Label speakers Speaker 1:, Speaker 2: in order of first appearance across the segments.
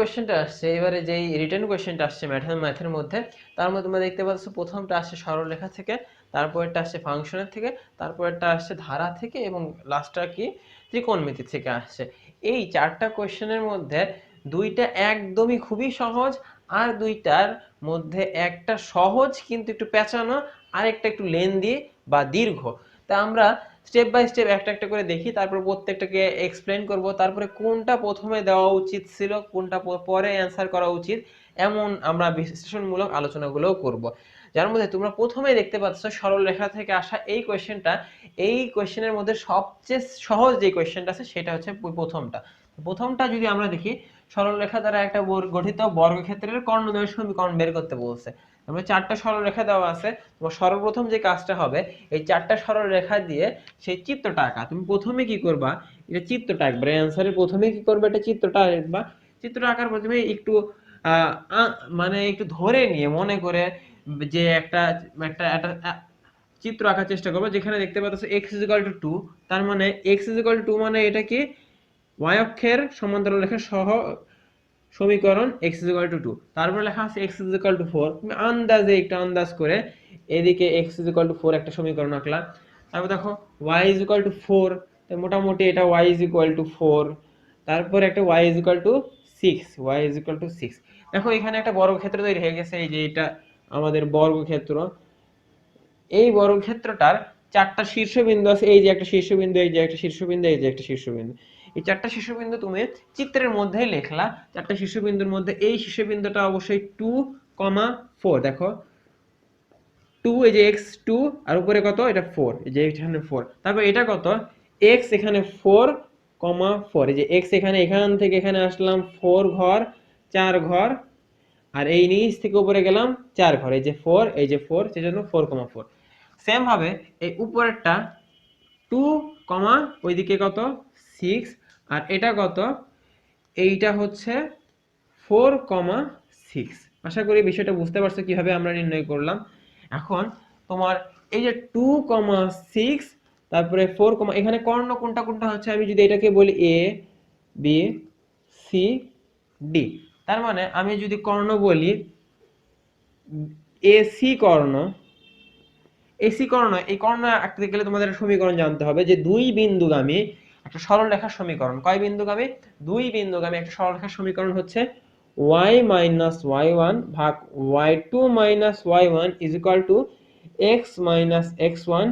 Speaker 1: কোশ্চেনটা আসছে এবারে, যেই রিটেন কোশ্চেনটা আসছে ম্যাথের মধ্যে, তার মধ্যে তোমরা দেখতে পাচ্ছ প্রথমটা আসছে সরলরেখা থেকে, তারপরটা আসছে ফাংশনের থেকে, তারপরটা আসছে ধারা থেকে, এবং লাস্টটা কি ত্রিকোণমিতি থেকে আসছে। এই চারটা কোশ্চেনের মধ্যে দুইটা একদমই খুবই সহজ, আর দুইটার মধ্যে একটা সহজ কিন্তু একটু পেঁচানো, আর একটা একটু লেন্দি বা দীর্ঘ। তা আমরা স্টেপ বাই স্টেপ একটা একটা করে দেখি, তারপর প্রত্যেকটাকে এক্সপ্লেন করব, তারপরে কোনটা প্রথমে দেওয়া উচিত ছিল, কোনটা পরে অ্যান্সার করা উচিত, এমন আমরা বিশ্লেষণমূলক আলোচনাগুলোও করব। যার মধ্যে তোমরা প্রথমেই দেখতে পাচ্ছ সরল রেখা থেকে আসা এই কোয়েশ্চেনটা। এই কোয়েশ্চেনের মধ্যে সবচেয়ে সহজ যে কোয়েশ্চেনটা আছে সেটা হচ্ছে প্রথমটা যদি আমরা দেখি, সরল রেখা দ্বারা একটা গঠিত বর্গক্ষেত্রের কর্ণদ্বয়ের সমীকরণ বের করতে বলছে। আমরা চারটা সরল রেখা দেওয়া আছে, তোমার সর্বপ্রথম যে কাজটা হবে, এই চারটা সরল রেখা দিয়ে সেই চিত্রটা আঁকা। তুমি প্রথমে কি করবা, এটা চিত্রটা আঁকবা, অ্যান্সারের প্রথমে কি করবে, এটা চিত্রটা আঁকবা। চিত্র আঁকার প্রথমে একটু মানে একটু ধরে নিয়ে মনে করে যে একটা একটা একটা চিত্র আঁকার চেষ্টা করবো, যেখানে দেখতে পাচ্ছ x=2, তার মানে x=2 মানে এটা কি y অক্ষের সমান্তরাল রেখা সহ সমীকরণ x=2। তারপর লেখা আছে x=4। তুমি আন্দাজে একটু আন্দাজ করে এদিকে x=4 একটা সমীকরণ আঁকলা। তারপর দেখো y=4, মোটামুটি এটা y=4। তারপর একটা y=6। দেখো এখানে একটা বর্গক্ষেত্র তৈরি হয়ে গেছে, এই যে এটা আমাদের বর্গক্ষেত্র। এই বর্গক্ষেত্রটার চারটা শীর্ষবিন্দু আছে, এই যে একটা শীর্ষবিন্দু, এই যে একটা শীর্ষবিন্দু, এই যে একটা শীর্ষবিন্দু। এই চারটা শীর্ষবিন্দু তুমি চিত্রের মধ্যেই লিখলা। চারটা শীর্ষবিন্দুর মধ্যে এই শীর্ষবিন্দুটা অবশ্যই 2,4। দেখো 2, এই যে x2, আর উপরে কত, এটা 4, এই যে এখানে 4। তারপর এটা কত, x এখানে 4,4, এই যে x এখান থেকে এখানে আসলাম 4 ঘর, 4 ঘর, আর এই নিচ থেকে উপরে গেলাম 4 ঘর, এই যে 4, এই যে 4, সেজন্য 4,4। সেম ভাবে এই উপরেরটা 2, ওইদিকে কত 6, আর এটা কত, এইটা হচ্ছে 4,6। আশা করি বিষয়টা বুঝতে পারছো কিভাবে আমরা নির্ণয় করলাম। এখন তোমার এই যে 2,6, তারপরে 4, এখানে কর্ণ কোনটা কোনটা হচ্ছে, আমি যদি এটাকে বলি a b c d, তার মানে আমি যদি কর্ণ বলি এসি কর্ণ, এসি কর্ণ, এই কর্ণ আঁকতে গেলে তোমাদের সমীকরণ জানতে হবে যে দুই বিন্দুগামী একটা সরলরেখার সমীকরণ। কয় বিন্দুগামী? দুই বিন্দুগামী একটা সরলরেখার সমীকরণ হচ্ছে y - y1 ভাগ y2 - y1 x - x1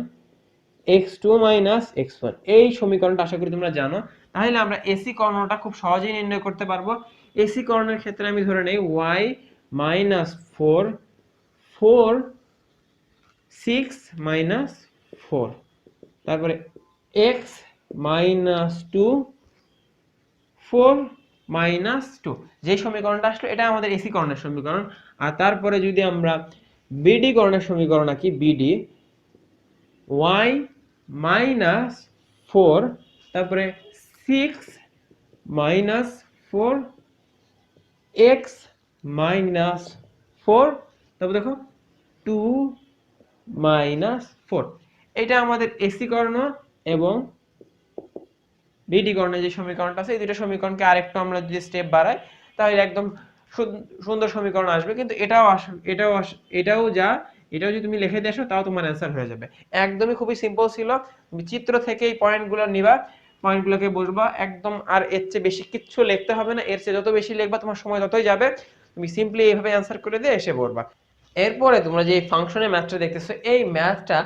Speaker 1: x2 - x1। এই সমীকরণটা আশা করি তোমরা জানো। তাহলে আমরা এসি কর্ণটা খুব সহজেই নির্ণয় করতে পারবো। এসি কর্ণের ক্ষেত্রে আমি ধরে নেই y - 4, 4, 6 - 4, তারপরে x - 2, 4 - 2। যে সমীকরণটা আসলো এটা আমাদের এসি কর্ণের সমীকরণ। আর তারপরে যদি আমরা বিডি কর্ণের সমীকরণ আঁকি, বিডি y - 4, তারপরে 6 - 4, x - 4, তারপর দেখো 2 - 4। এটা আমাদের এসি কর্ণ এবং বিডি কর্ণের যে সমীকরণটা আছে, এই দুটো সমীকরণকে আরেকটু আমরা যদি স্টেপ বাড়াই তাহলে একদম সুন্দর সমীকরণ আসবে। কিন্তু এটাও যদি তুমি লিখে দিয়ে আসো তাও তোমার অ্যান্সার হয়ে যাবে। একদমই খুবই সিম্পল ছিল। তুমি চিত্র থেকে এই পয়েন্টগুলো নিবা, পয়েন্টগুলোকে বসবা একদম, আর এর চেয়ে বেশি কিচ্ছু লিখতে হবে না। এর চেয়ে যত বেশি লিখবা তোমার সময় ততই যাবে। তুমি সিম্পলি এইভাবে অ্যান্সার করে দিয়ে এসে পড়বা। এরপরে তোমরা যে ফাংশনের ম্যাথটা দেখতেছো, এই ম্যাথটা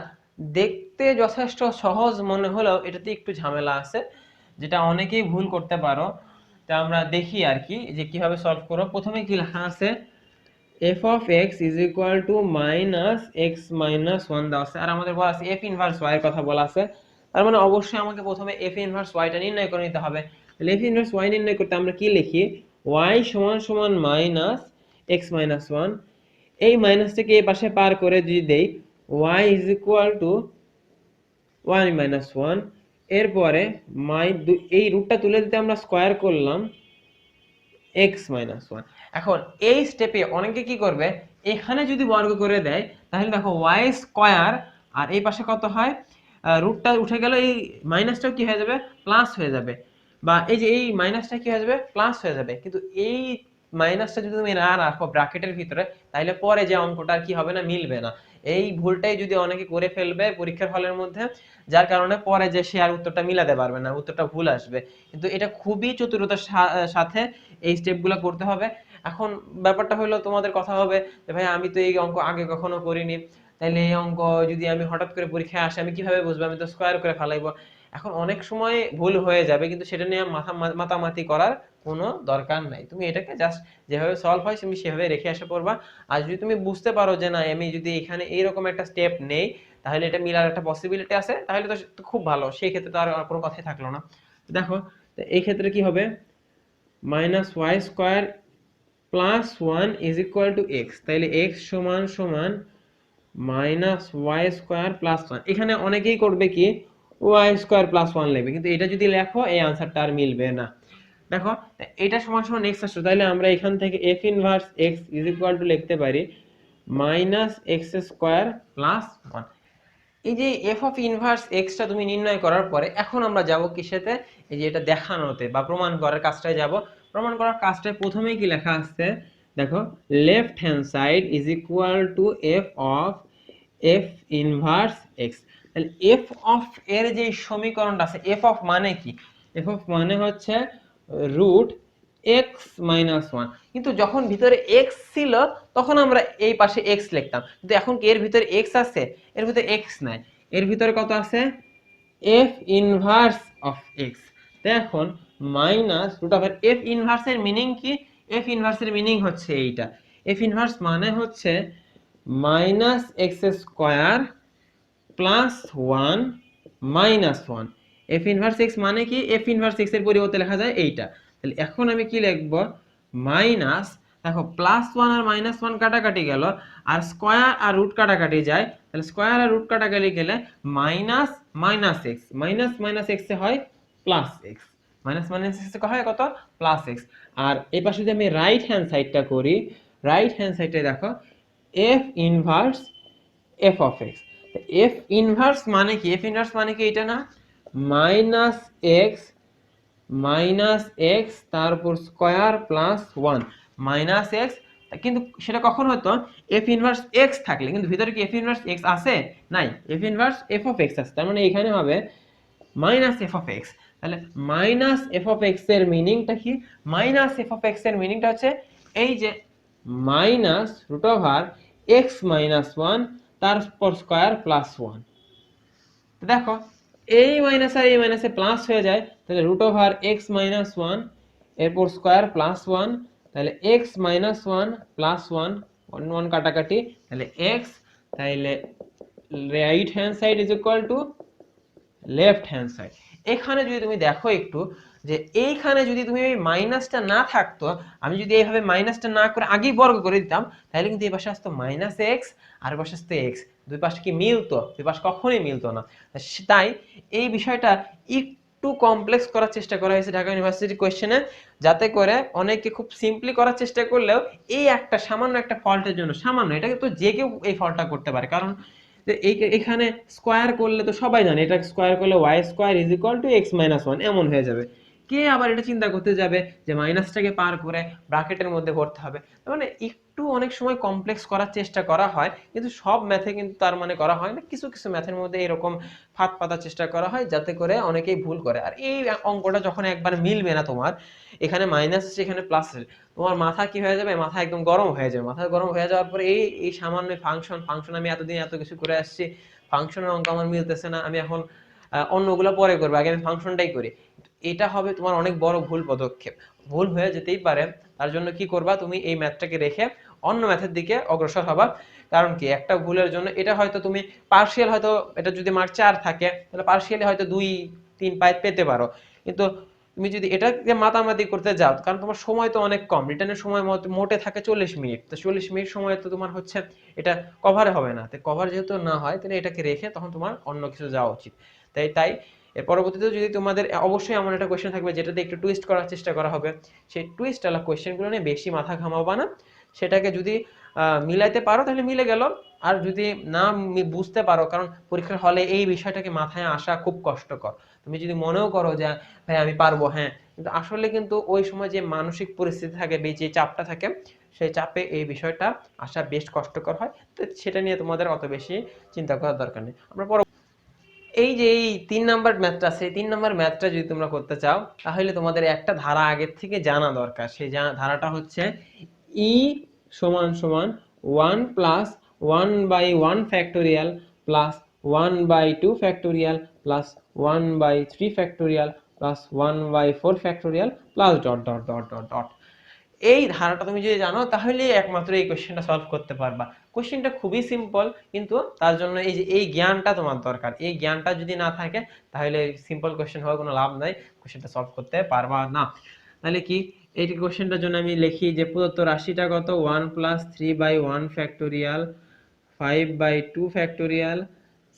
Speaker 1: দেখতে যথেষ্ট সহজ মনে হলেও এটাতে একটু ঝামেলা আছে, যেটা অনেকেই ভুল করতে পারো। তা আমরা দেখি আর কি যে কিভাবে সলভ করো। প্রথমে কি লেখা আছে, f of x is equal to -x - 1 দেওয়া আছে, আর আমাদের বলা আছে f ইনভার্স y এর কথা বলা আছে। তার মানে অবশ্যই আমাকে প্রথমে f ইনভার্স y টা নির্ণয় করে নিতে হবে। তাহলে f ইনভার্স y নির্ণয় করতে আমরা কি লিখি, y = -x - 1। এই মাইনাসটাকে এই পাশে পার করে যদি দেই y = 1 - 1, এরপরে এই রুটটা তুলে দিতে আমরা স্কয়ার করলাম x - 1। এখন এই স্টেপে অনেকে কি করবে, এখানে যদি বর্গ করে দেয় তাহলে দেখো y স্কয়ার, আর এই পাশে কত হয়, রুটটা উঠে গেল, এই মাইনাসটাও কি হয়ে যাবে, প্লাস হয়ে যাবে, বা এই যে এই মাইনাসটা কি হয়ে যাবে, প্লাস হয়ে যাবে। কিন্তু এই মাইনাসটা যদি তুমি না রাখো ব্র্যাকেটের ভিতরে, তাহলে পরে যে অঙ্কটা কি হবে না, মিলবে না। এই ভুলটাই যদি অনেকে করে ফেলবে পরীক্ষার হলের মধ্যে, যার কারণে পরে যে সে আর উত্তরটা মিলাতে পারবে না, উত্তরটা ভুল আসবে। কিন্তু এটা খুবই চতুরতার সাথে এই স্টেপগুলো করতে হবে। এখন ব্যাপারটা হলো, তোমাদের কথা হবে যে ভাই আমি তো এই অঙ্ক আগে কখনো করিনি, তাইলে এই অঙ্ক যদি আমি হঠাৎ করে পরীক্ষায় আসে আমি কিভাবে বুঝবো, আমি তো স্কোয়ার করে ফেলাইবো। এখন অনেক সময় ভুল হয়ে যাবে, কিন্তু সেটা নিয়ে মাতামাতি করার কোনো দরকার নাই। তুমি এটাকে জাস্ট যেভাবে সলভ হয় তুমি সেভাবে রেখে আসে পড়বা। আর যদি তুমি বুঝতে পারো যে না আমি যদি এখানে এইরকম একটা স্টেপ নেই তাহলে এটা মিলার একটা পসিবিলিটি আছে, তাহলে তো খুব ভালো, সেই ক্ষেত্রে তো আর কোনো কথাই থাকলো না। দেখো এই ক্ষেত্রে কি হবে, minus y square plus one is equal to x, তাহলে এক্স সমান সমান minus y square plus one. এখানে অনেকেই করবে কি ওয়াই স্কোয়ার প্লাস ওয়ান লিখবে, কিন্তু এটা যদি লেখো এই আনসারটা আর মিলবে না। দেখো এটা সমান সমান এক্স আসছে, তাহলে আমরা এখান থেকে F inverse x is equal two লিখতে পারি minus x square plus one. এই যে এফ অফ ইনভার্স এক্সটা তুমি নির্ণয় করার পরে এখন আমরা যাব কিসেতে, এই যে এটা দেখানোতে বা প্রমাণ করার কাজটায় যাব। প্রমাণ করার কাজটায় প্রথমেই কি লেখা আছে দেখো, left hand side is equal two F of f inverse x. তাহলে এফ অফ এর যে সমীকরণটা আছে, এফ অফ মানে কি, এফ অফ মানে হচ্ছে রুট এক্স মাইনাস ওয়ান। কিন্তু যখন ভিতরে এক্স ছিল তখন আমরা এই পাশে এক্স লিখতাম, কিন্তু এখন কি এর ভিতরে এক্স আছে, এর ভিতরে এক্স নাই, এর ভিতরে কত আছে এফ ইনভার্স অফ এক্স। এখন minus root of f inverse এর মিনিং কি, এফ ইনভার্স এর মিনিং হচ্ছে এইটা, এফ ইনভার্স মানে হচ্ছে minus x square plus one minus one. F inverse x মানে কি, এফ ইনভার্স এক্স এর পরিবর্তে লেখা যায় এইটা। তাহলে এখন আমি কি লিখবো, মাইনাস, দেখো প্লাস ওয়ান আর মাইনাস ওয়ান কাটাকাটি গেল, আর স্কোয়ার আর রুট কাটাকাটি যায়, তাহলে স্কোয়ার আর রুট কাটাকাটি গেলে minus minus x, minus minus x এ হয় plus x, minus minus x এ হয় কত প্লাস এক্স। আর এই পাশে যদি আমি রাইট হ্যান্ড সাইডটা করি, রাইট হ্যান্ড সাইডে দেখো F inverse F of x. F inverse মানে কি, এফ ইনভার্স মানে কি এটা না, মাইনাস এক্স মাইনাস এক্স তারপর square plus one minus x. কিন্তু সেটা কখন হতো, এফ ইনভার্স এক্স থাকলে, কিন্তু ভিতরে কি এফ ইনভার্স এক্স আছে নাই, F inverse F of x আছে, তার মানে এখানে হবে মাইনাস এফ অফ এক্স। তাহলে মাইনাস এফ অফ এক্স এর মিনিংটা কি, মাইনাস এফ অফ এক্স এর মিনিংটা হচ্ছে এই যে minus root over x minus one তারপর স্কোয়ার প্লাস ওয়ান। দেখো এই মাইনাস আর এই মাইনাসে প্লাস হয়ে যায়, তাহলে root over x minus one এরপর স্কোয়ার প্লাস ওয়ান, তাহলে x minus one plus one, one one কাটাকাটি, তাহলে এক্স, তাহলে right hand side is equal to left hand side. এখানে যদি তুমি দেখো একটু, যে এইখানে যদি তুমি এই মাইনাসটা না থাকতো, আমি যদি এইভাবে মাইনাসটা না করে আগেই বর্গ করে দিতাম, তাহলে কিন্তু এই পাশে আসতো মাইনাস এক্স আর পাশে আসতো এক্স, দুই পাশে কি মিলতো, দুই পাশে কখনোই মিলতো না। তাই এই বিষয়টা একটু কমপ্লেক্স করার চেষ্টা করা হয়েছে ঢাকা ইউনিভার্সিটি কোয়েশ্চেনে, যাতে করে অনেকে খুব সিম্পলি করার চেষ্টা করলেও এই একটা সামান্য একটা ফল্টের জন্য, সামান্য, এটা তো যে কেউ এই ফল্টটা করতে পারে, কারণ এখানে স্কোয়ার করলে তো সবাই জানে এটা স্কোয়ার করলে y square is equal to x minus one এমন হয়ে যাবে। কে আবার এটা চিন্তা করতে যাবে যে মাইনাসটাকে পার করে ব্র্যাকেটের মধ্যে করতে হবে, মানে একটু অনেক সময় কমপ্লেক্স করার চেষ্টা করা হয়, কিন্তু সব ম্যাথে কিন্তু তার মানে করা হয় না, কিছু কিছু ম্যাথের মধ্যে এরকম ফাঁদ পাতার চেষ্টা করা হয় যাতে করে অনেকেই ভুল করে। আর এই অঙ্কটা যখন একবার মিলবে না তোমার, এখানে মাইনাস আছে এখানে প্লাস আছে, তোমার মাথা কি হয়ে যাবে, মাথা একদম গরম হয়ে যাবে। মাথা গরম হয়ে যাওয়ার পরে এই সামান্য ফাংশন আমি এতদিন এত কিছু করে আসছি, ফাংশনের অঙ্ক আমার মিলতেছে না, আমি এখন অন্যগুলো পরে করবো, আগে আমি ফাংশনটাই করি, এটা হবে তোমার অনেক বড় ভুল পদক্ষেপ, ভুল হয়ে যেতেই পারে। তার জন্য কি করবা, তুমি এই ম্যাথটাকে রেখে অন্য ম্যাথের দিকে অগ্রসর হবা। কারণ কি একটা ভুলের জন্য এটা হয়তো তুমি পার্শিয়াল, হয়তো এটা যদি মার্ক 4 থাকে তাহলে পার্শিয়ালি হয়তো 2-3 পেতে পারো, কিন্তু তুমি যদি এটাকে মাতামাতি করতে যাও, কারণ তোমার সময় তো অনেক কম, রিটার্নের সময় মোটে থাকে 40 মিনিট, তো 40 মিনিট সময় তো তোমার হচ্ছে এটা কভার হবে না, তো কভার যেহেতু না হয় তাহলে এটাকে রেখে তখন তোমার অন্য কিছু যাওয়া উচিত। তাই এর পরবর্তীতে যদি তোমাদের অবশ্যই এমন একটা কোয়েশ্চেন থাকবে যেটাতে একটু টুইস্ট করার চেষ্টা করা হবে, সেই টুইস্ট আলা কোয়েশ্চেনগুলো নিয়ে বেশি মাথা ঘামাবা না, সেটাকে যদি মিলাইতে পারো তাহলে মিলে গেল, আর যদি না বুঝতে পারো, কারণ পরীক্ষার হলে এই বিষয়টাকে মাথায় আসা খুব কষ্টকর, তুমি যদি মনেও করো যে ভাই আমি পারবো, হ্যাঁ, কিন্তু আসলে কিন্তু ওই সময় যে মানসিক পরিস্থিতি থাকে, যে চাপটা থাকে, সেই চাপে এই বিষয়টা আসা বেশ কষ্টকর হয়। তো সেটা নিয়ে তোমাদের অত বেশি চিন্তা করার দরকার নেই। আমরা এই যে এই 3 নাম্বার ম্যাথটা আছে, এই 3 নাম্বার ম্যাথটা যদি তোমরা করতে চাও, তাহলে তোমাদের একটা ধারা আগের থেকে জানা দরকার। সেই ধারাটা হচ্ছে ই সমান সমান 1 plus 1/1 factorial plus 1/2 factorial plus 1/3 factorial plus 1/4 factorial plus dot dot dot dot dot. এই ধারাটা তুমি যদি জানো, তাহলে একমাত্র এই কোশ্চেনটা সলভ করতে পারবা। কোশ্চেনটা খুবই সিম্পল, কিন্তু তার জন্য এই যে এই জ্ঞানটা তোমার দরকার। এই জ্ঞানটা যদি না থাকে, তাহলে সিম্পল কোশ্চেন হওয়ার কোনো লাভ নাই, কোশ্চেনটা সলভ করতে পারবা না। তাহলে কি এই কোশ্চেনটার জন্য আমি লিখি যে প্রদত্ত রাশিটা কত, 1 প্লাস 3/1 ফ্যাক্টোরিয়াল, 5/2 ফ্যাক্টোরিয়াল,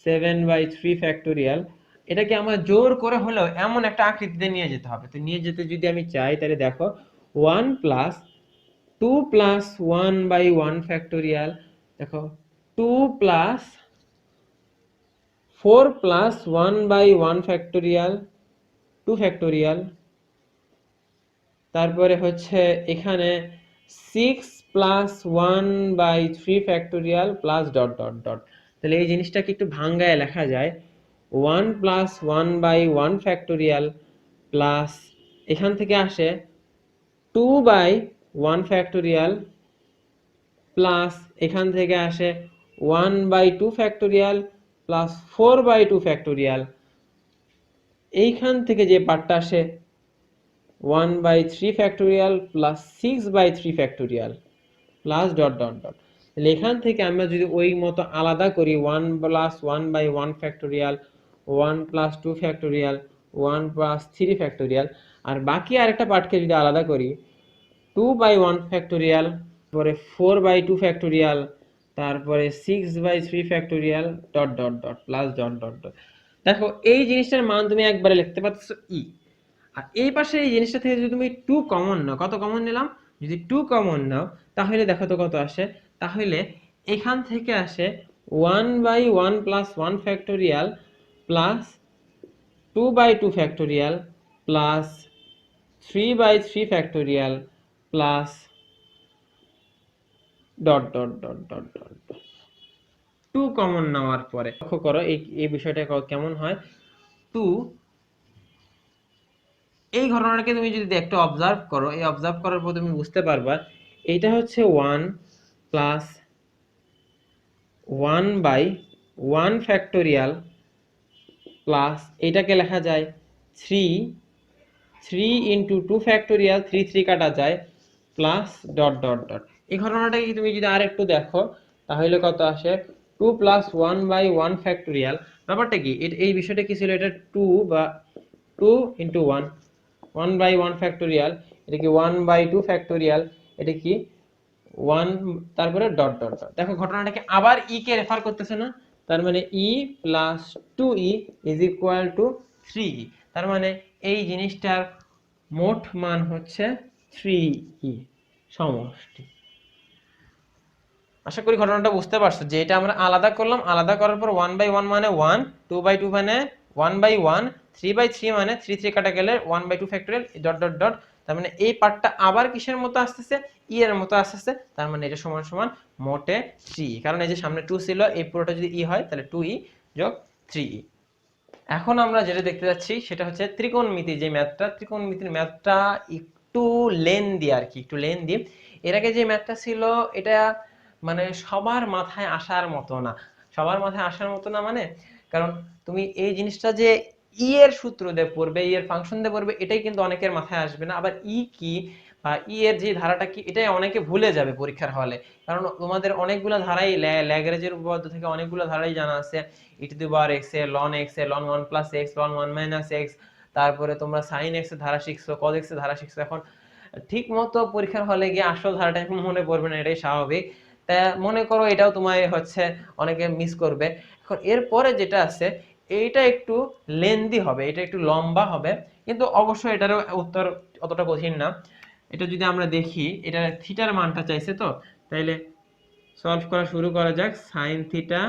Speaker 1: 7/3 ফ্যাক্টোরিয়াল। এটাকে আমার জোর করে হলেও এমন একটা আকৃতিতে নিয়ে যেতে হবে। তো নিয়ে যেতে যদি আমি চাই, তাহলে দেখো 1 প্লাস 2 প্লাস 1/1 ফ্যাক্টোরিয়াল, দেখো 2 প্লাস 4 প্লাস 1/1 ফ্যাক্টোরিয়াল, 2 ফ্যাক্টোরিয়াল, তারপরে হচ্ছে এখানে 6 plus 1/3 factorial plus dot dot dot. তাহলে এই জিনিসটাকে একটু ভাঙ্গায় লেখা যায় 1 প্লাস 1/1 ফ্যাক্টোরিয়াল প্লাস এখান থেকে আসে 2/1 ফ্যাক্টোরিয়াল প্লাস এখান থেকে আসে 1/2 ফ্যাক্টোরিয়াল প্লাস 4/2 ফ্যাক্টোরিয়াল, এইখান থেকে যে পার্টটা আসে 1/3 factorial plus 6/3 factorial plus dot dot dot. তাহলে এখান থেকে আমরা যদি ওই মতো আলাদা করি 1 plus 1/1 factorial, 1 plus 2 factorial, 1 plus 3 factorial, আর বাকি আরেকটা পার্টকে যদি আলাদা করি 2/1 ফ্যাক্টোরিয়াল, তারপরে 4/2 ফ্যাক্টোরিয়াল, তারপরে 6/3 factorial dot dot dot plus dot dot dot. দেখো এই জিনিসটার মান তুমি একবারে লিখতে পারছো ই। আর এই পাশে এই জিনিসটা থেকে যদি তুমি 2 কমন নাও, কত কমন নিলাম, যদি 2 কমন নাও, তাহলে দেখো তো কত আসে, তাহলে এখান থেকে আসে 1/1 plus 1 factorial plus 2/2 factorial plus 3/3 factorial plus dot dot dot dot dot. 2 common নেওয়ার পরে লক্ষ্য করো এই বিষয়টা কেমন হয়। 2, এই ঘটনাটাকে তুমি যদি একটু অবজার্ভ করো, এই অবজার্ভ করার পর তুমি বুঝতে পারবা এইটা হচ্ছে 1 প্লাস 1/1 ফ্যাক্টোরিয়াল প্লাস এটাকে লেখা যায় 3 ইন্টু 2 ফ্যাক্টোরিয়াল, 3 কাটা যায় প্লাস ডট ডট ডট। এই ঘটনাটাকে তুমি যদি আর একটু দেখো, তাহলে কত আসে 2 প্লাস 1/1 ফ্যাক্টোরিয়াল। ব্যাপারটা কি, এই বিষয়টা কি ছিল, এটা 2 বা 2 ইন্টু 1/1 ফ্যাক্টোরিয়াল, এটা কি 1/2 ফ্যাক্টোরিয়াল, এটা কি 1, তারপরে ডট ডট ডট। দেখো ঘটনাটাকে আবার ই কে রেফার করতেছে না, তার মানে e plus 2e is equal to 3e। তার মানে এই জিনিসটার মোট মান হচ্ছে 3e সমষ্টি। আশা করি ঘটনাটা বুঝতে পারছো, যে এটা আমরা আলাদা করলাম, আলাদা করার পর 1/1 মানে 1, 2/2 মানে 1/1, 3/3 মানে 3 কাটা গেলে 1/2 ফ্যাক্টোরিয়াল ডট ডট ডট। তার মানে এই পার্টটা আবার কিসের মতো আসতেছে, ই এর মতো আসতেছে। তার মানে এটা সমান সমান মোটে 3, কারণ এই যে সামনে 2 ছিল, এই পুরোটা যদি ই হয় তাহলে 2e যোগ 3e। এখন আমরা যেটা দেখতে যাচ্ছি সেটা হচ্ছে ত্রিকোণমিতি, যে ম্যাথটা, ত্রিকোণমিতির ম্যাথটা একটু লেন্দি আর কি, একটু লেন্দি। এর আগে যে ম্যাথটা ছিল এটা মানে সবার মাথায় আসার মতো না। সবার মাথায় আসার মতো না মানে, কারণ তুমি এই জিনিসটা যে ই এর সূত্র দিয়ে পড়বে, ই এর ফাংশন দিয়ে পড়বে, এটাই কিন্তু অনেকের মাথায় আসবে না। আবার ই কি বা ই এর যে ধারাটা কি, এটাই অনেকে ভুলে যাবে পরীক্ষার হলে, কারণ তোমাদের অনেকগুলো ধারাই ল্যাগ্রেঞ্জের উপপাদ্য থেকে অনেকগুলো ধারাই জানা আছে। E to the power x এ লন এক্স এ ln 1 plus x ln 1 minus x, তারপরে তোমরা সাইন এক্স এর ধারা শিখছো, কজ এক্স এর ধারা শিখছো। এখন ঠিক মতো পরীক্ষার হলে গিয়ে আসল ধারাটা মনে পড়বে না, এটাই স্বাভাবিক। তা মনে করো এটাও তোমার হচ্ছে অনেকে মিস করবে। এখন এরপরে যেটা আছে এইটা একটু লেন্দি হবে, এটা একটু লম্বা হবে, কিন্তু অবশ্যই এটারও উত্তর অতটা কঠিন না। এটা যদি আমরা দেখি, এটা থিটার মানটা চাইছে, তো তাইলে সলভ করা শুরু করা যাক। Sine theta,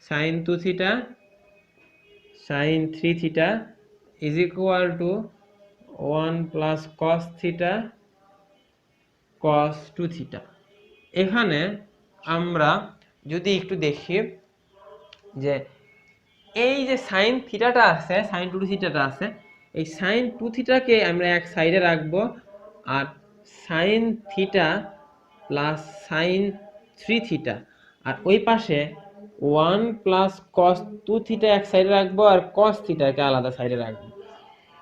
Speaker 1: sine 2 theta, sine 3 theta is equal to 1 plus cos theta cos 2 theta. এখানে আমরা যদি একটু দেখি যে এই যে সাইন থিটাটা আছে, সাইন 2 থিটাটা আছে, এই সাইন 2 থিটাকে আমরা এক সাইডে রাখবো, আর sine theta plus sine 3 theta, আর ওই পাশে 1 প্লাস কস 2 থিটা এক সাইডে রাখবো, আর কস থিটাকে আলাদা সাইডে রাখবো।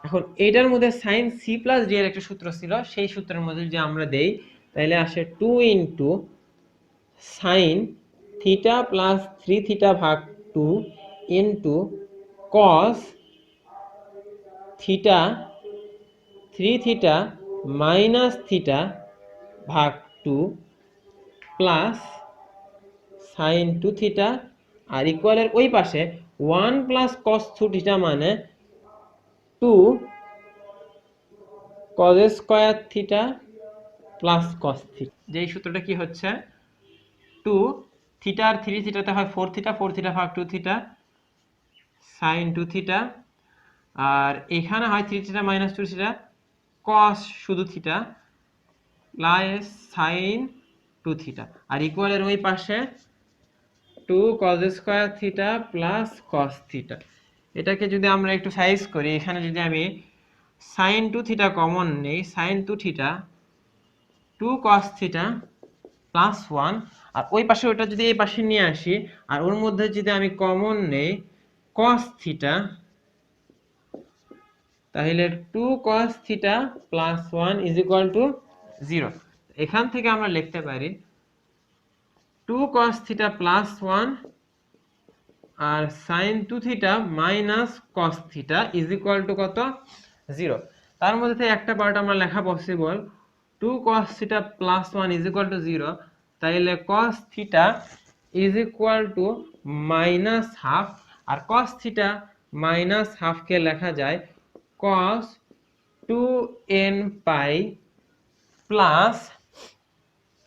Speaker 1: এখন এইটার মধ্যে সাইন সি প্লাস ডি এর একটা সূত্র ছিল, সেই সূত্রের মধ্যে যদি আমরা দেই তাহলে আসে 2 into sign theta plus 3 theta ভাগ 2 into cos theta 3 theta minus theta ভাগ 2 প্লাস সাইন 2 থিটা, আর ইকুয়ালের ওই পাশে 1 প্লাস কস 2 থিটা মানে 2 cos square theta plus cos theta. যেই সূত্রটা কি হচ্ছে 2 থিটা আর 3 থিটাতে হয় 4 থিটা, 4 থিটা ভাগ 2 থিটা সাইন 2 থিটা, আর এখানে হয় 3 থিটা মাইনাস 2 থিটা কস শুধু থিটা প্লাস সাইন 2 থিটা, আর ইকুয়ালের ওই পাশে 2 cos square theta plus cos theta. এটাকে যদি আমরা একটু সাইজ করি, এখানে যদি আমি সাইন 2 থিটা কমন নেই, sine 2 theta 2 cos theta plus 1, আর ওই পাশে ওটা যদি এই পাশে নিয়ে আসি, আর ওর মধ্যে যদি আমি কমন নেই কস থিটা, তাহলে 2 cos theta plus 1 is equal to 0। এখান থেকে আমরা লিখতে পারি 2 cos থিটা প্লাস 1 আর sin 2 theta minus cos theta is equal to কত? 0। তার মধ্যে থেকে একটা পার্ট আমরা লেখা possible, 2 cos theta plus 1 is equal to 0, তাইলে cos theta is equal to minus half, আর cos থিটা মাইনাস হাফকে লেখা যায় cos 2n pi plus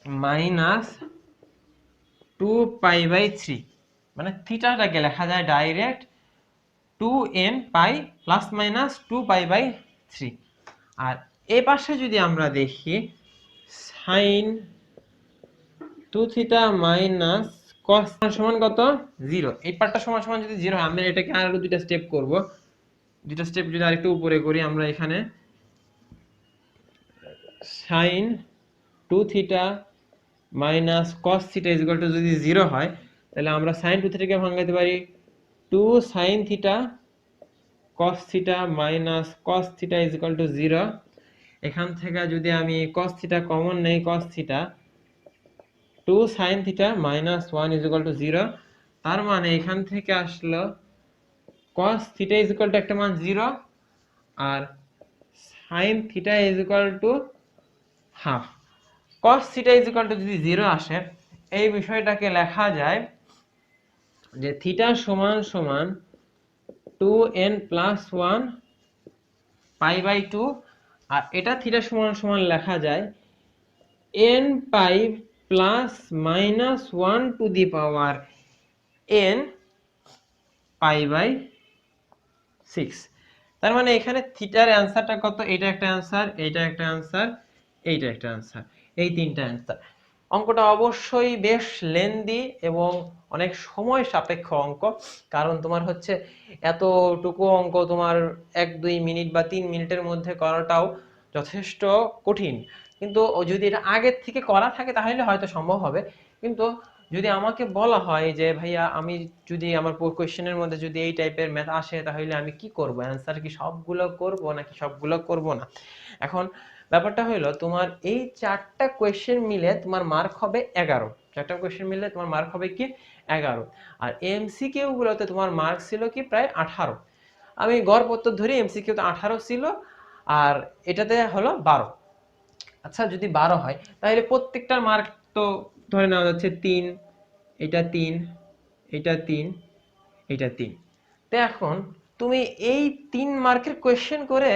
Speaker 1: minus 2 pi by 3, মানে থিটাটাকে লেখা যায় direct 2n pi plus minus 2 pi by 3। আর এই পাশে যদি আমরা দেখি সাইন 2 থিটা মাইনাস cos সমান কত? 0। এই পার্টটা সমান সমান যদি 0 হয়, আমরা এটাকে আরো দুইটা স্টেপ করব। দুইটা স্টেপ যদি আরেকটু উপরে করি, আমরা এখানে sine 2 theta minus cos theta is equal to যদি 0 হয়, তাহলে আমরা সাইন 2 থিটাকে ভাঙাতে পারি 2 sine theta cos theta minus cos theta is equal to 0। এখান থেকে যদি আমি cos থিটা কমন নেই, cos theta 2 sine theta minus 1 is equal to 0। তার মানে এখান থেকে আসলো cos theta is equal to একটা মান 0, আর sine theta is equal to half. cos theta is equal to যদি 0 আসে, এই বিষয়টাকে লেখা যায় যে থিটা সমান সমান 2n প্লাস 1 পাই বাই 2, আর এটা থিটা সমান সমান লেখা যায় n pi plus minus 1 to the power n pi by 6। তার মানে এখানে থিটার অ্যান্সারটা কত? এটা একটা অ্যান্সার, এইটা একটা অ্যান্সার, এইটা একটা অ্যান্সার, এই তিনটা অ্যান্সার। অঙ্কটা অবশ্যই বেশ লেন্দি এবং অনেক সময় সাপেক্ষ অঙ্ক, কারণ তোমার হচ্ছে এতটুকু অঙ্ক তোমার 1-2 মিনিট বা 3 মিনিটের মধ্যে করাটাও যথেষ্ট কঠিন। কিন্তু যদি এটা আগের থেকে করা থাকে তাহলে হয়তো সম্ভব হবে। কিন্তু যদি আমাকে বলা হয় যে ভাইয়া আমি যদি আমার কোয়েশ্চেনের মধ্যে যদি এই টাইপের ম্যাথ আসে তাহলে আমি কি করব, অ্যান্সার কি সবগুলো করব নাকি সবগুলো করব না। এখন ব্যাপারটা হলো তোমার এই 4টা কোয়েশ্চেন মিলে তোমার মার্ক হবে 11। 4টা কোয়েশ্চেন মিলে তোমার মার্ক হবে কি 11, আর এমসিকিউ গুলোতে তোমার মার্ক ছিল কি প্রায় 18। আমি গড়পত্র ধরি এমসিকিউ তে 18 ছিল আর এটাতে হলো 12। আচ্ছা যদি 12 হয় তাহলে প্রত্যেকটার মার্ক তো ধরে নেওয়া যাচ্ছে 3, এটা 3, এটা 3, এটা 3। তো এখন তুমি এই 3 মার্কের কোয়েশ্চেন করে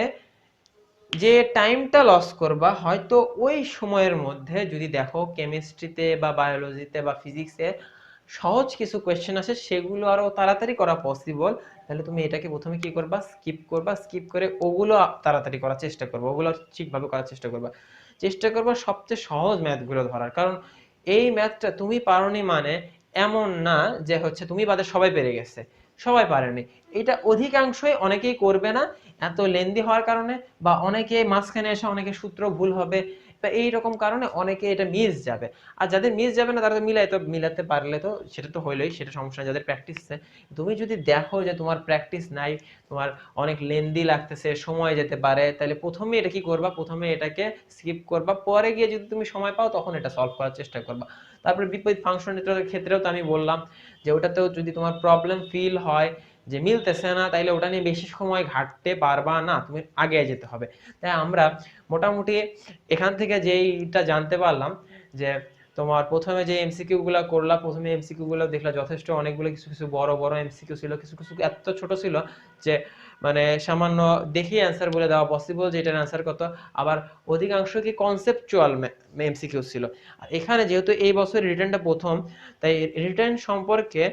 Speaker 1: যে টাইমটা লস করবা হয়তো ওই সময়ের মধ্যে যদি দেখো কেমিস্ট্রিতে বা বায়োলজিতে বা ফিজিক্সে সহজ কিছু কোয়েশ্চেন আসে সেগুলো আরো তাড়াতাড়ি করা পসিবল, তাহলে তুমি এটাকে প্রথমে কি করবা, স্কিপ করে ওগুলো তাড়াতাড়ি করার চেষ্টা করবা, ওগুলো ঠিকভাবে করার চেষ্টা করবা সবচেয়ে সহজ ম্যাথগুলো ধরার। কারণ এই ম্যাথটা তুমি পারোনি মানে এমন না যে হচ্ছে তুমি বাদে সবাই পেরে গেছে, সবাই পারেনি। এটা অধিকাংশই অনেকেই করবে না এত লেন্দি হওয়ার কারণে, বা অনেকে মাঝখানে এসে অনেকে সূত্র ভুল হবে, বা এইরকম কারণে অনেকে এটা মিস যাবে। আর যাদের মিস যাবে না তারা তো মিলাতে পারলে তো সেটা তো হইলোই, সেটা সমস্যা না। যাদের প্র্যাকটিস আছে, তুমি যদি দেখো যে তোমার প্র্যাকটিস নাই, তোমার অনেক লেন্দি লাগতেছে, সময় যেতে পারে, তাহলে প্রথমে এটা কি করবা, প্রথমে এটাকে স্কিপ করবা, পরে গিয়ে যদি তুমি সময় পাও তখন এটা সলভ করার চেষ্টা করবা। তারপরে বিপরীত ফাংশনের ক্ষেত্রেও তো আমি বললাম যে ওটাতেও যদি তোমার প্রবলেম ফিল হয় যে মিলতেছে না, তাইলে ওটা নিয়ে বেশি সময় ঘাটতে পারবা না, তুমি আগে যেতে হবে। তাই আমরা মোটামুটি এখান থেকে যেইটা জানতে পারলাম যে তোমার প্রথমে যে এমসিকিউ গুলা করলা, প্রথমে এমসিকিউ গুলো দেখলা যথেষ্ট অনেকগুলো, কিছু কিছু বড় বড় এমসিকিউ ছিল, কিছু কিছু এত ছোট ছিল যে মানে সামান্য দেখি অ্যান্সার বলে দেওয়া পসিবল যে এটার অ্যান্সার কত। আবার অধিকাংশ কি কনসেপচুয়াল এমসিকিউ ছিল। আর এখানে যেহেতু এই বছর রিটার্নটা প্রথম, তাই রিটার্ন সম্পর্কে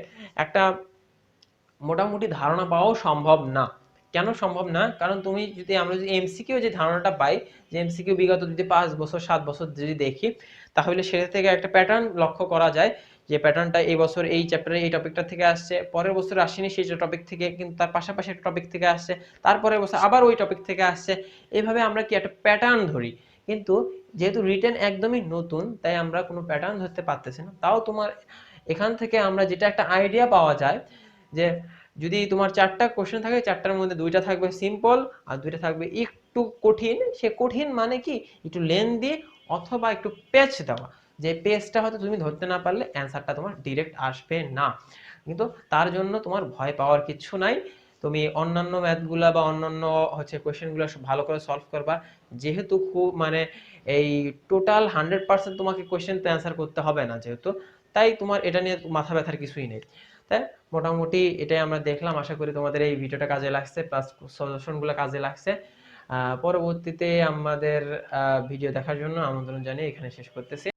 Speaker 1: একটা মোটামুটি ধারণা পাওয়াও সম্ভব না। কেন সম্ভব না? কারণ তুমি যদি, আমরা যদি এমসিকিউ যে ধারণাটা পাই, যে এমসিকিউ বিগত যদি 5 বছর 7 বছর যদি দেখি, তাহলে সেটা থেকে একটা প্যাটার্ন লক্ষ্য করা যায়, যে প্যাটার্নটা এই বছর এই চ্যাপ্টারে এই টপিকটা থেকে আসছে, পরের বছর আসেনি সেই টপিক থেকে, কিন্তু তার পাশাপাশি একটা টপিক থেকে আসছে, তারপরের বছর আবার ওই টপিক থেকে আসছে। এইভাবে আমরা কি একটা প্যাটার্ন ধরি। কিন্তু যেহেতু রিটেন একদমই নতুন, তাই আমরা কোনো প্যাটার্ন ধরতে পারতেছি না। তাও তোমার এখান থেকে আমরা যেটা একটা আইডিয়া পাওয়া যায়, যে যদি তোমার 4টা কোশ্চেন থাকে, 4টার মধ্যে 2টা থাকবে সিম্পল আর 2টা থাকবে একটু কঠিন। সে কঠিন মানে কি, একটু লেন্দি অথবা একটু পেচ দেওয়া, যে পেজটা হয়তো তুমি ধরতে না পারলে অ্যান্সারটা তোমার ডিরেক্ট আসবে না। কিন্তু তার জন্য তোমার ভয় পাওয়ার কিছু নাই। তুমি অন্যান্য ম্যাথগুলা বা অন্যান্য হচ্ছে কোয়েশ্চেনগুলো ভালো করে সলভ করবা। যেহেতু খুব মানে এই টোটাল 100% তোমাকে কোয়েশ্চেন তো অ্যান্সার করতে হবে না যেহেতু, তাই তোমার এটা নিয়ে মাথা ব্যথার কিছুই নেই। তাই মোটামুটি এটাই আমরা দেখলাম। আশা করি তোমাদের এই ভিডিওটা কাজে লাগছে, প্লাস সলিউশনগুলো কাজে লাগছে। পরবর্তীতে আমাদের ভিডিও দেখার জন্য আমন্ত্রণ জানিয়ে এখানে শেষ করতেছি।